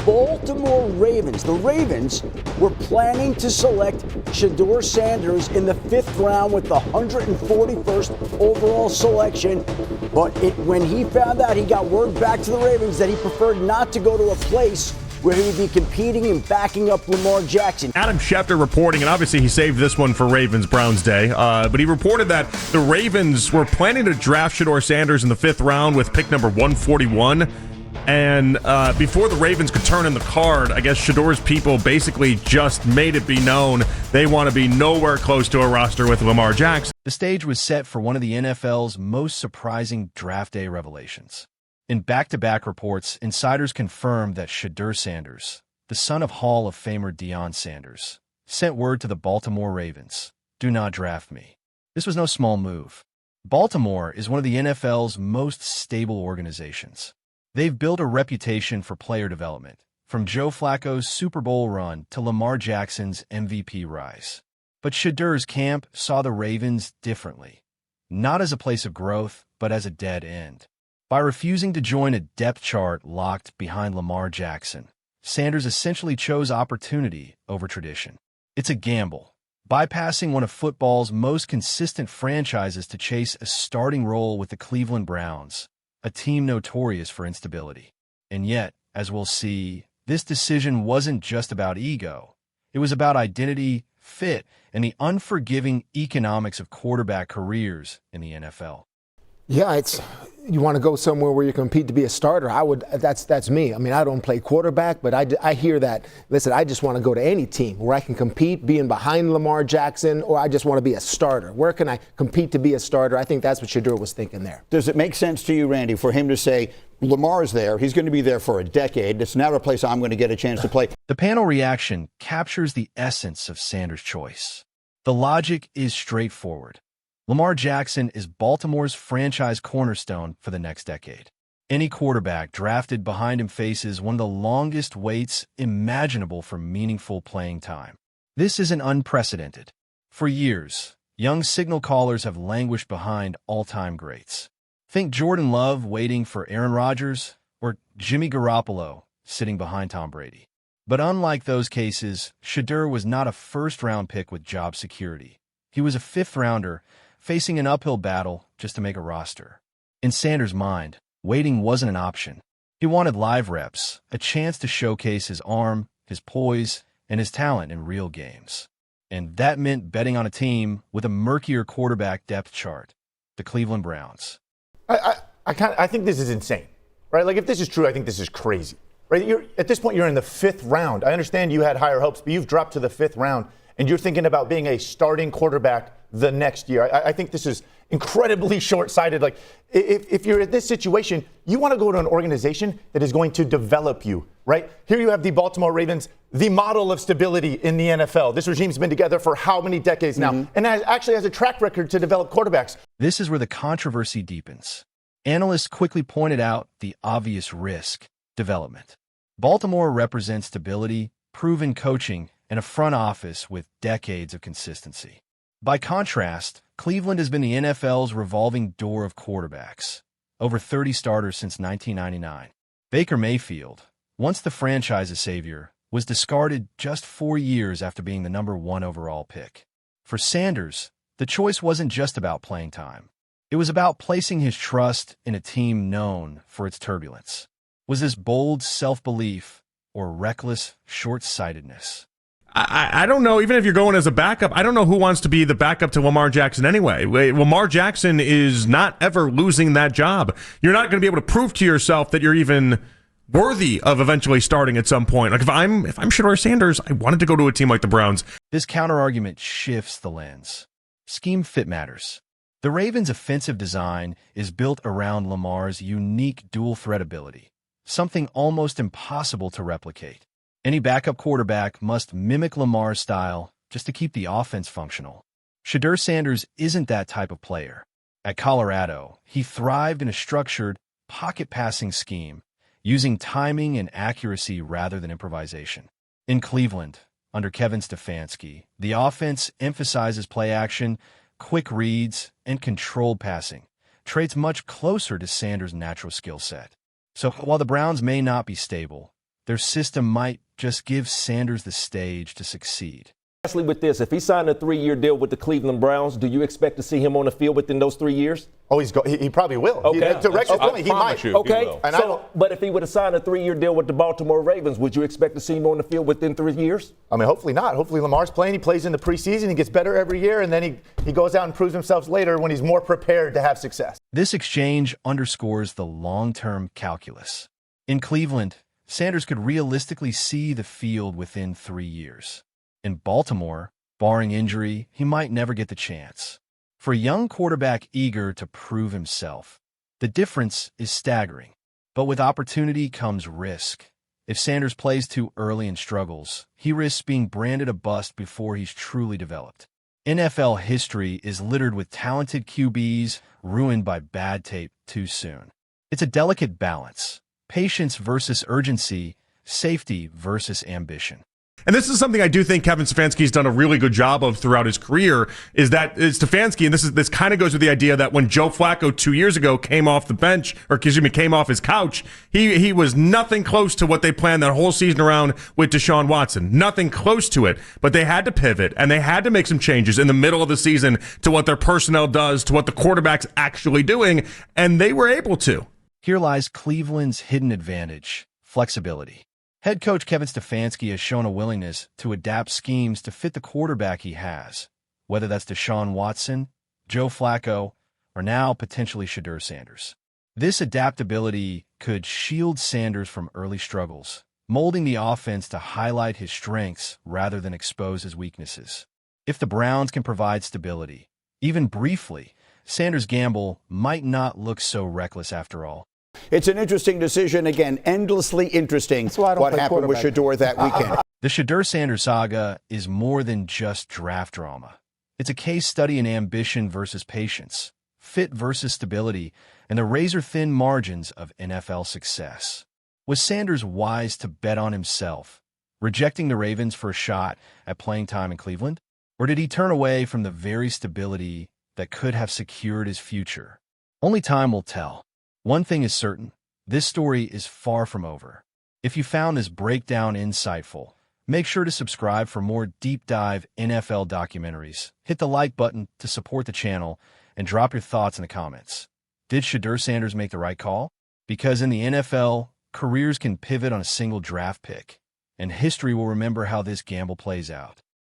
Baltimore Ravens. The Ravens were planning to select Shedeur Sanders in the 5th round with the 141st overall selection. But when he found out, he got word back to the Ravens that he preferred not to go to a place where he would be competing and backing up Lamar Jackson. Adam Schefter reporting, and obviously he saved this one for Ravens-Browns Day, but he reported that the Ravens were planning to draft Shedeur Sanders in the 5th round with pick number 141. And before the Ravens could turn in the card, I guess Shedeur's people basically just made it be known they want to be nowhere close to a roster with Lamar Jackson. The stage was set for one of the NFL's most surprising draft day revelations. In back-to-back reports, insiders confirmed that Shedeur Sanders, the son of Hall of Famer Deion Sanders, sent word to the Baltimore Ravens, "Do not draft me." This was no small move. Baltimore is one of the NFL's most stable organizations. They've built a reputation for player development, from Joe Flacco's Super Bowl run to Lamar Jackson's MVP rise. But Shedeur's camp saw the Ravens differently, not as a place of growth, but as a dead end. By refusing to join a depth chart locked behind Lamar Jackson, Sanders essentially chose opportunity over tradition. It's a gamble, bypassing one of football's most consistent franchises to chase a starting role with the Cleveland Browns, a team notorious for instability. And yet, as we'll see, this decision wasn't just about ego. It was about identity, fit, and the unforgiving economics of quarterback careers in the NFL. Yeah, you want to go somewhere where you compete to be a starter. That's me. I mean, I don't play quarterback, but I hear that. Listen, I just want to go to any team where I can compete, being behind Lamar Jackson, or I just want to be a starter. Where can I compete to be a starter? I think that's what Shedeur was thinking there. Does it make sense to you, Randy, for him to say, Lamar's there, he's going to be there for a decade, it's not a place I'm going to get a chance to play? The panel reaction captures the essence of Sanders' choice. The logic is straightforward. Lamar Jackson is Baltimore's franchise cornerstone for the next decade. Any quarterback drafted behind him faces one of the longest waits imaginable for meaningful playing time. This isn't unprecedented. For years, young signal callers have languished behind all-time greats. Think Jordan Love waiting for Aaron Rodgers, or Jimmy Garoppolo sitting behind Tom Brady. But unlike those cases, Shedeur was not a first-round pick with job security. He was a 5th-rounder, facing an uphill battle just to make a roster. In Sanders' mind, waiting wasn't an option. He wanted live reps, a chance to showcase his arm, his poise, and his talent in real games. And that meant betting on a team with a murkier quarterback depth chart, the Cleveland Browns. I think this is insane, right? Like, if this is true, I think this is crazy, right? At this point, you're in the 5th round. I understand you had higher hopes, but you've dropped to the 5th round, and you're thinking about being a starting quarterback the next year. I think this is incredibly short-sighted. Like, if you're in this situation, you want to go to an organization that is going to develop you, right? Here you have the Baltimore Ravens, the model of stability in the NFL. This regime's been together for how many decades now? And actually has a track record to develop quarterbacks. This is where the controversy deepens. Analysts quickly pointed out the obvious risk: development. Baltimore represents stability, proven coaching, and a front office with decades of consistency. By contrast, Cleveland has been the NFL's revolving door of quarterbacks. Over 30 starters since 1999. Baker Mayfield, once the franchise's savior, was discarded just 4 years after being the number 1 overall pick. For Sanders, the choice wasn't just about playing time. It was about placing his trust in a team known for its turbulence. Was this bold self-belief or reckless short-sightedness? I don't know. Even if you're going as a backup, I don't know who wants to be the backup to Lamar Jackson anyway. Lamar Jackson is not ever losing that job. You're not going to be able to prove to yourself that you're even worthy of eventually starting at some point. Like, if I'm Shedeur Sanders, I wanted to go to a team like the Browns. This counterargument shifts the lens. Scheme fit matters. The Ravens' offensive design is built around Lamar's unique dual-threat ability, something almost impossible to replicate. Any backup quarterback must mimic Lamar's style just to keep the offense functional. Shedeur Sanders isn't that type of player. At Colorado, he thrived in a structured, pocket-passing scheme, using timing and accuracy rather than improvisation. In Cleveland, under Kevin Stefanski, the offense emphasizes play action, quick reads, and controlled passing, traits much closer to Sanders' natural skill set. So while the Browns may not be stable, Their system might just give Sanders the stage to succeed. Especially with this, if he signed a 3-year deal with the Cleveland Browns, do you expect to see him on the field within those 3 years? Oh, he probably will. Okay. To Rex's point, he might. Okay. And but if he would have signed a 3-year deal with the Baltimore Ravens, would you expect to see him on the field within 3 years? I mean, hopefully not. Hopefully Lamar's playing. He plays in the preseason. He gets better every year, and then he goes out and proves himself later when he's more prepared to have success. This exchange underscores the long-term calculus. In Cleveland, Sanders could realistically see the field within 3 years. In Baltimore, barring injury, he might never get the chance. For a young quarterback eager to prove himself, the difference is staggering. But with opportunity comes risk. If Sanders plays too early and struggles, he risks being branded a bust before he's truly developed. NFL history is littered with talented QBs ruined by bad tape too soon. It's a delicate balance. Patience versus urgency, safety versus ambition. And this is something I do think Kevin Stefanski's done a really good job of throughout his career, is that Stefanski, and this kind of goes with the idea that when Joe Flacco 2 years ago came off the bench, came off his couch, he was nothing close to what they planned that whole season around with Deshaun Watson. Nothing close to it. But they had to pivot, and they had to make some changes in the middle of the season to what their personnel does, to what the quarterback's actually doing, and they were able to. Here lies Cleveland's hidden advantage, flexibility. Head coach Kevin Stefanski has shown a willingness to adapt schemes to fit the quarterback he has, whether that's Deshaun Watson, Joe Flacco, or now potentially Shedeur Sanders. This adaptability could shield Sanders from early struggles, molding the offense to highlight his strengths rather than expose his weaknesses. If the Browns can provide stability, even briefly, Sanders' gamble might not look so reckless after all. It's an interesting decision. Again, endlessly interesting what happened with Shedeur that weekend. The Shedeur Sanders saga is more than just draft drama. It's a case study in ambition versus patience, fit versus stability, and the razor-thin margins of NFL success. Was Sanders wise to bet on himself, rejecting the Ravens for a shot at playing time in Cleveland? Or did he turn away from the very stability that could have secured his future? Only time will tell. One thing is certain, this story is far from over. If you found this breakdown insightful, make sure to subscribe for more deep-dive NFL documentaries. Hit the like button to support the channel and drop your thoughts in the comments. Did Shedeur Sanders make the right call? Because in the NFL, careers can pivot on a single draft pick, and history will remember how this gamble plays out.